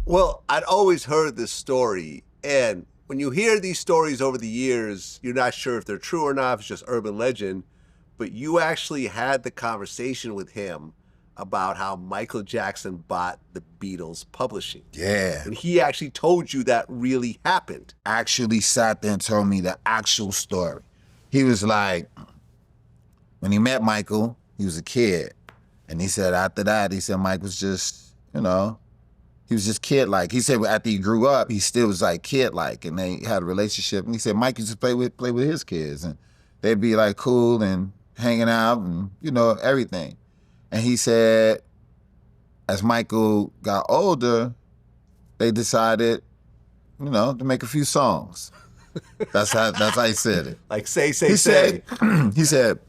Well, I'd always heard this story, and when you hear these stories over the years, you're not sure if they're true or not, if it's just urban legend, but you actually had the conversation with him about how Michael Jackson bought the Beatles publishing. Yeah. And he actually told you that really happened. Actually sat there and told me the actual story. He was like, when he met Michael, he was a kid. And he said after that, he said Mike was just, he was just kid-like. He said after he grew up, he still was like kid-like, and they had a relationship. And he said Mike used to play with his kids, and they'd be like cool and hanging out and, everything. And he said as Michael got older, they decided, to make a few songs. That's how he said it. Like say. He said,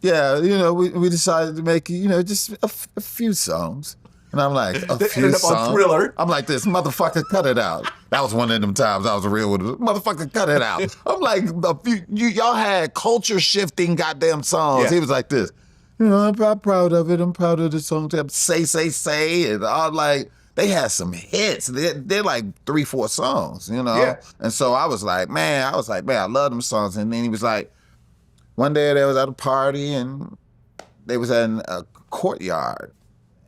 yeah, we decided to make, just a few songs. And I'm like, a few songs? Thriller. I'm like, this motherfucker, cut it out. That was one of them times I was real with him. Motherfucker, cut it out. I'm like, y'all had culture shifting goddamn songs. Yeah. He was like this. I'm proud of it. I'm proud of the song. Say. And all like, they had some hits. They're like 3-4 songs, Yeah. And so I was like, man, I love them songs. And then he was like, one day they was at a party and they was in a courtyard.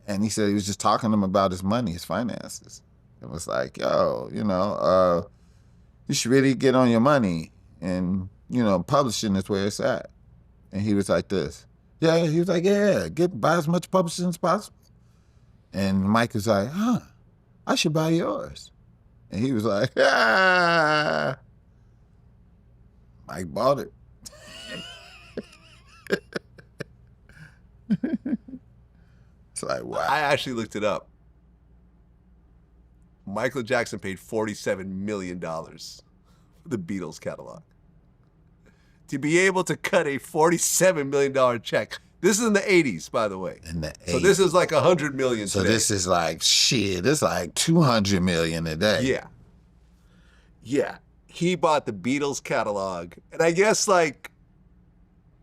And he said he was just talking to them about his money, his finances. It was like, yo, you should really get on your money. And, publishing is where it's at. And he was like this. Yeah, he was like, yeah, buy as much publishing as possible. And Mike was like, I should buy yours. And he was like, ah. Mike bought it. It's like, wow. I actually looked it up. Michael Jackson paid $47 million for the Beatles catalog. To be able to cut a $47 million check. This is in the 80s, by the way. In the 80s. So this is like $100 million so today. This is like, shit, this is like $200 million a day. Yeah. Yeah. He bought the Beatles catalog. And I guess like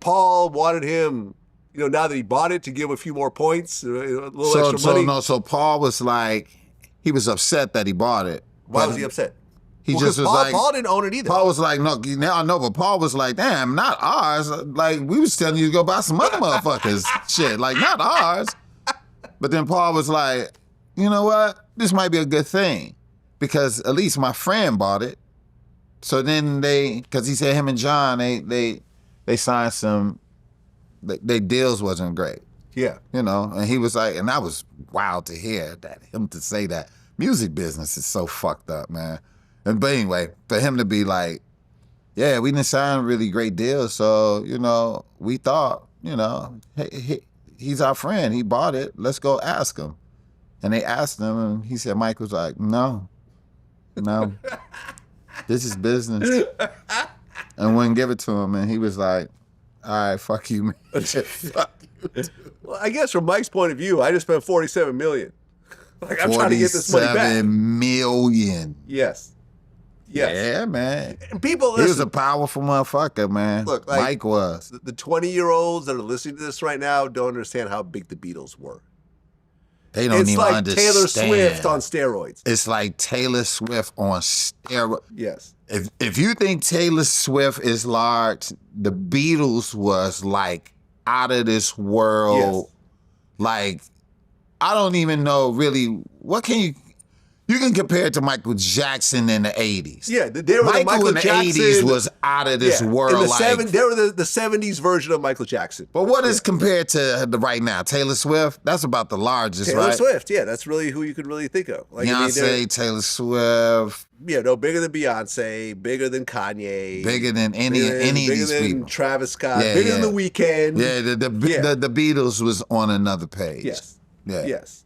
Paul wanted him, now that he bought it, to give a few more points, a little extra money. So Paul was like, he was upset that he bought it. Why was he upset? He just was like, Paul didn't own it either. Paul was like, no, now I know, but Paul was like, damn, not ours. Like, we was telling you to go buy some other motherfuckers shit. Like, not ours. But then Paul was like, you know what? This might be a good thing because at least my friend bought it. So then because he said him and John, they signed some, their deals wasn't great. Yeah. And he was like, and that was wild to hear him to say that. Music business is so fucked up, man. But anyway, for him to be like, yeah, we didn't sign really great deals, so, we thought, hey, he's our friend. He bought it. Let's go ask him. And they asked him, and he said, Mike was like, no, this is business. And wouldn't give it to him. And he was like, all right, fuck you, man. Fuck you. Well, I guess from Mike's point of view, I just spent $47 million. Like, I'm trying to get this money back. $47 million. Yes. Yeah, man. And people listen. He was a powerful motherfucker, man. Look, like, Mike was. The 20-year-olds that are listening to this right now don't understand how big the Beatles were. They don't even understand. It's like Taylor Swift on steroids. It's like Taylor Swift on steroids. Yes. If you think Taylor Swift is large, the Beatles was like out of this world. Yes. Like, I don't even know really, what can you can compare it to Michael Jackson in the 80s. Yeah, they were Michael in the Jackson, 80s was out of this world. In the they were the 70s version of Michael Jackson. But what is compared to the right now? Taylor Swift? That's about the largest, Taylor right? Swift, yeah, that's really who you could really think of. Like, Beyonce, Taylor Swift. Yeah, no, bigger than Beyonce, bigger than Kanye. Bigger than any of these people. Bigger than Travis Scott, bigger than The Weeknd. Yeah, the Beatles was on another page. Yes. Yeah. Yes.